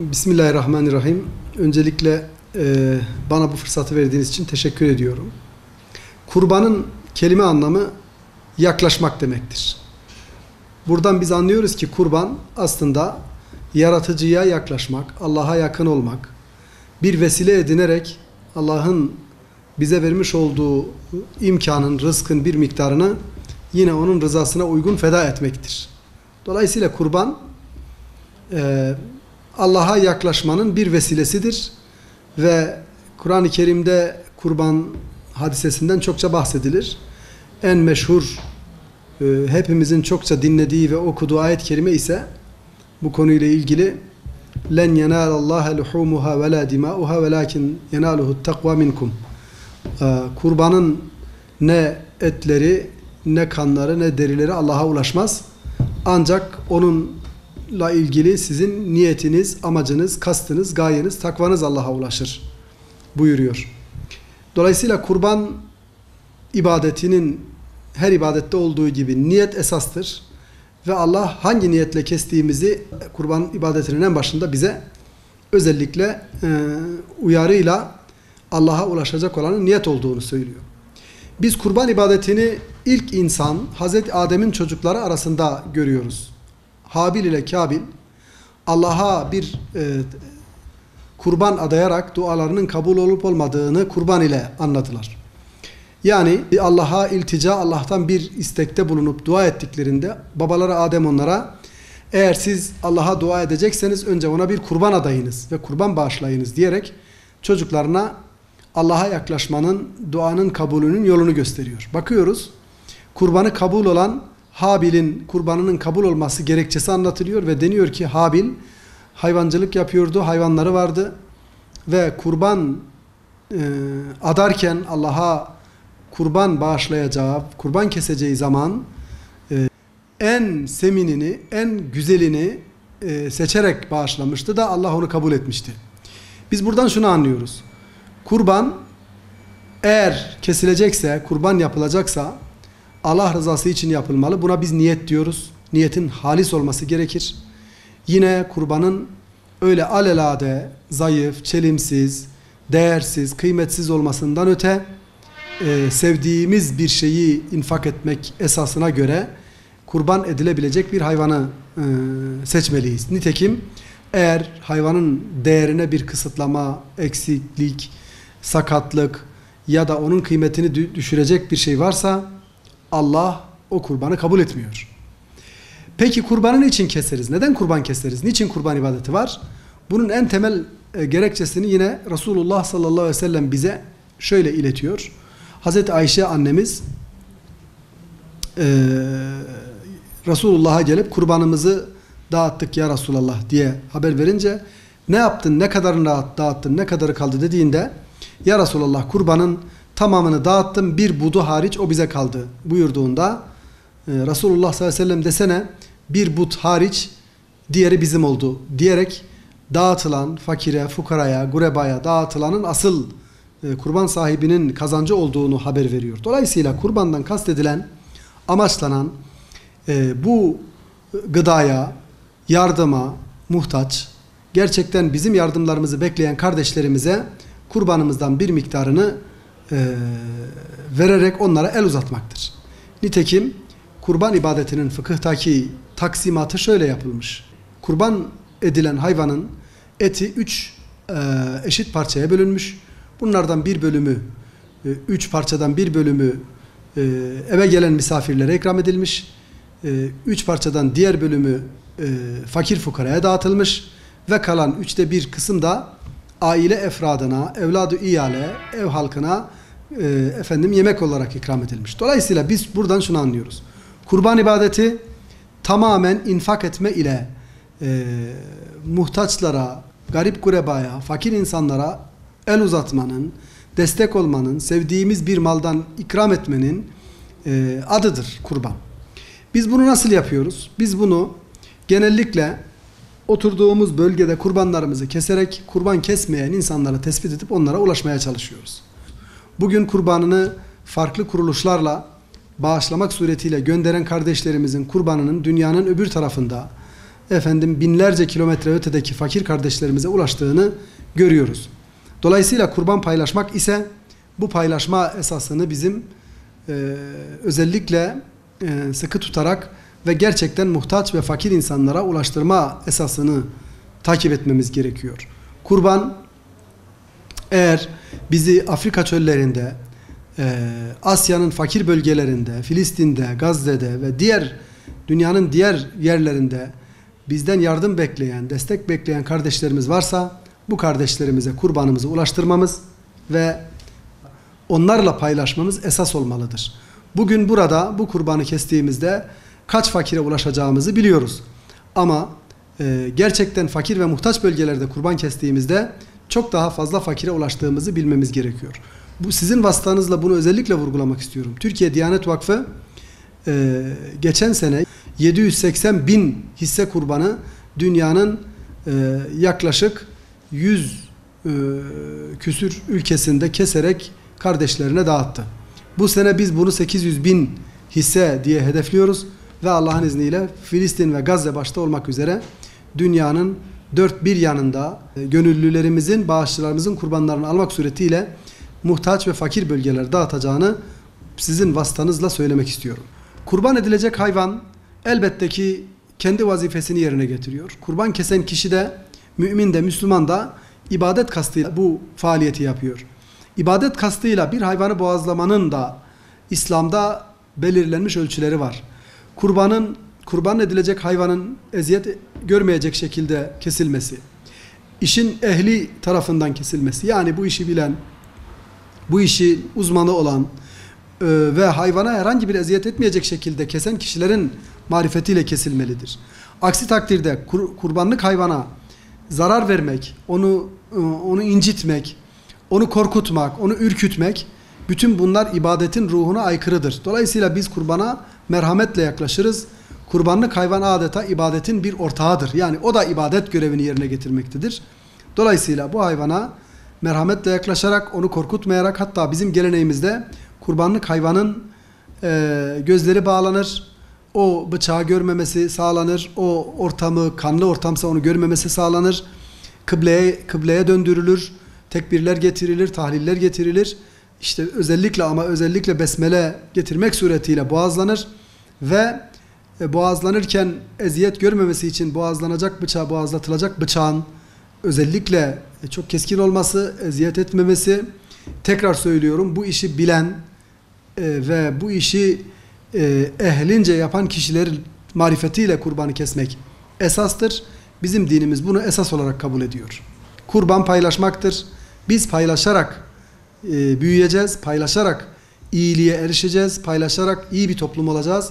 Bismillahirrahmanirrahim. Öncelikle bana bu fırsatı verdiğiniz için teşekkür ediyorum. Kurbanın kelime anlamı yaklaşmak demektir. Buradan biz anlıyoruz ki kurban aslında yaratıcıya yaklaşmak, Allah'a yakın olmak, bir vesile edinerek Allah'ın bize vermiş olduğu imkanın, rızkın bir miktarını yine onun rızasına uygun feda etmektir. Dolayısıyla kurban Allah'a yaklaşmanın bir vesilesidir ve Kur'an-ı Kerim'de kurban hadisesinden çokça bahsedilir. En meşhur, hepimizin çokça dinlediği ve okuduğu ayet-i kerime ise bu konuyla ilgili "Len yenalallaha luhumuha ve la dimauha velakin yenaluhu takva minkum." Kurbanın ne etleri, ne kanları, ne derileri Allah'a ulaşmaz. Ancak onunla ilgili sizin niyetiniz, amacınız, kastınız, gayeniz, takvanız Allah'a ulaşır buyuruyor. Dolayısıyla kurban ibadetinin her ibadette olduğu gibi niyet esastır. Ve Allah hangi niyetle kestiğimizi kurban ibadetinin en başında bize özellikle uyarıyla Allah'a ulaşacak olanın niyet olduğunu söylüyor. Biz kurban ibadetini ilk insan Hazreti Adem'in çocukları arasında görüyoruz. Habil ile Kabil Allah'a bir kurban adayarak dualarının kabul olup olmadığını kurban ile anladılar. Yani Allah'a iltica, Allah'tan bir istekte bulunup dua ettiklerinde babaları Adem onlara eğer siz Allah'a dua edecekseniz önce ona bir kurban adayınız ve kurban bağışlayınız diyerek çocuklarına Allah'a yaklaşmanın, duanın kabulünün yolunu gösteriyor. Bakıyoruz, kurbanı kabul olan Habil'in kurbanının kabul olması gerekçesi anlatılıyor ve deniyor ki Habil hayvancılık yapıyordu, hayvanları vardı ve kurban adarken Allah'a kurban bağışlayacağı, kurban keseceği zaman en seminini, en güzelini seçerek bağışlamıştı da Allah onu kabul etmişti. Biz buradan şunu anlıyoruz. Kurban eğer kesilecekse, kurban yapılacaksa Allah rızası için yapılmalı. Buna biz niyet diyoruz. Niyetin halis olması gerekir. Yine kurbanın öyle alelade, zayıf, çelimsiz, değersiz, kıymetsiz olmasından öte sevdiğimiz bir şeyi infak etmek esasına göre kurban edilebilecek bir hayvanı seçmeliyiz. Nitekim eğer hayvanın değerine bir kısıtlama, eksiklik, sakatlık ya da onun kıymetini düşürecek bir şey varsa Allah o kurbanı kabul etmiyor. Peki kurbanı niçin keseriz? Neden kurban keseriz? Niçin kurban ibadeti var? Bunun en temel gerekçesini yine Resulullah sallallahu aleyhi ve sellem bize şöyle iletiyor. Hazreti Ayşe annemiz Resulullah'a gelip kurbanımızı dağıttık ya Resulallah diye haber verince ne yaptın, ne kadarını dağıttın, ne kadarı kaldı dediğinde ya Resulallah kurbanın tamamını dağıttım, bir budu hariç o bize kaldı buyurduğunda Resulullah sallallahu aleyhi ve sellem desene bir bud hariç diğeri bizim oldu diyerek dağıtılan fakire, fukaraya, gurebaya dağıtılanın asıl kurban sahibinin kazancı olduğunu haber veriyor. Dolayısıyla kurbandan kastedilen, amaçlanan bu gıdaya, yardıma muhtaç, gerçekten bizim yardımlarımızı bekleyen kardeşlerimize kurbanımızdan bir miktarını vererek onlara el uzatmaktır. Nitekim kurban ibadetinin fıkıhtaki taksimatı şöyle yapılmış. Kurban edilen hayvanın eti 3 eşit parçaya bölünmüş. Bunlardan bir bölümü, 3 parçadan bir bölümü eve gelen misafirlere ikram edilmiş. 3 parçadan diğer bölümü fakir fukaraya dağıtılmış. Ve kalan 1/3 kısım da aile efradına, evladı iyale, ev halkına yemek olarak ikram edilmiş. Dolayısıyla biz buradan şunu anlıyoruz. Kurban ibadeti tamamen infak etme ile muhtaçlara, garip gurebaya, fakir insanlara el uzatmanın, destek olmanın, sevdiğimiz bir maldan ikram etmenin adıdır kurban. Biz bunu nasıl yapıyoruz? Biz bunu genellikle oturduğumuz bölgede kurbanlarımızı keserek kurban kesmeyen insanları tespit edip onlara ulaşmaya çalışıyoruz. Bugün kurbanını farklı kuruluşlarla bağışlamak suretiyle gönderen kardeşlerimizin kurbanının dünyanın öbür tarafında binlerce kilometre ötedeki fakir kardeşlerimize ulaştığını görüyoruz. Dolayısıyla kurban paylaşmak ise bu paylaşma esasını bizim özellikle sıkı tutarak ve gerçekten muhtaç ve fakir insanlara ulaştırma esasını takip etmemiz gerekiyor. Kurban eğer bizi Afrika çöllerinde, Asya'nın fakir bölgelerinde, Filistin'de, Gazze'de ve dünyanın diğer yerlerinde bizden yardım bekleyen, destek bekleyen kardeşlerimiz varsa bu kardeşlerimize kurbanımızı ulaştırmamız ve onlarla paylaşmamız esas olmalıdır. Bugün burada bu kurbanı kestiğimizde kaç fakire ulaşacağımızı biliyoruz. Ama gerçekten fakir ve muhtaç bölgelerde kurban kestiğimizde çok daha fazla fakire ulaştığımızı bilmemiz gerekiyor. Bu sizin vasıtanızla bunu özellikle vurgulamak istiyorum. Türkiye Diyanet Vakfı geçen sene 780 bin hisse kurbanı dünyanın yaklaşık 100 küsür ülkesinde keserek kardeşlerine dağıttı. Bu sene biz bunu 800 bin hisse diye hedefliyoruz ve Allah'ın izniyle Filistin ve Gazze başta olmak üzere dünyanın dört bir yanında gönüllülerimizin, bağışçılarımızın kurbanlarını almak suretiyle muhtaç ve fakir bölgeler dağıtacağını sizin vasıtanızla söylemek istiyorum. Kurban edilecek hayvan elbette ki kendi vazifesini yerine getiriyor. Kurban kesen kişi de, mümin de, Müslüman da ibadet kastıyla bu faaliyeti yapıyor. İbadet kastıyla bir hayvanı boğazlamanın da İslam'da belirlenmiş ölçüleri var. Kurban edilecek hayvanın eziyet görmeyecek şekilde kesilmesi, işin ehli tarafından kesilmesi, yani bu işi bilen, bu işi uzmanı olan ve hayvana herhangi bir eziyet etmeyecek şekilde kesen kişilerin marifetiyle kesilmelidir. Aksi takdirde kurbanlık hayvana zarar vermek, onu incitmek, onu korkutmak, onu ürkütmek, bütün bunlar ibadetin ruhuna aykırıdır. Dolayısıyla biz kurbana merhametle yaklaşırız. Kurbanlık hayvan adeta ibadetin bir ortağıdır. Yani o da ibadet görevini yerine getirmektedir. Dolayısıyla bu hayvana merhametle yaklaşarak, onu korkutmayarak, hatta bizim geleneğimizde kurbanlık hayvanın gözleri bağlanır, o bıçağı görmemesi sağlanır, o ortamı, kanlı ortamsa onu görmemesi sağlanır, kıbleye döndürülür, tekbirler getirilir, tahliller getirilir. İşte özellikle besmele getirmek suretiyle boğazlanır ve boğazlanırken eziyet görmemesi için boğazlatılacak bıçağın özellikle çok keskin olması, eziyet etmemesi, tekrar söylüyorum, bu işi bilen ve bu işi ehlince yapan kişilerin marifetiyle kurbanı kesmek esastır. Bizim dinimiz bunu esas olarak kabul ediyor. Kurban paylaşmaktır. Biz paylaşarak büyüyeceğiz, paylaşarak iyiliğe erişeceğiz, paylaşarak iyi bir toplum olacağız.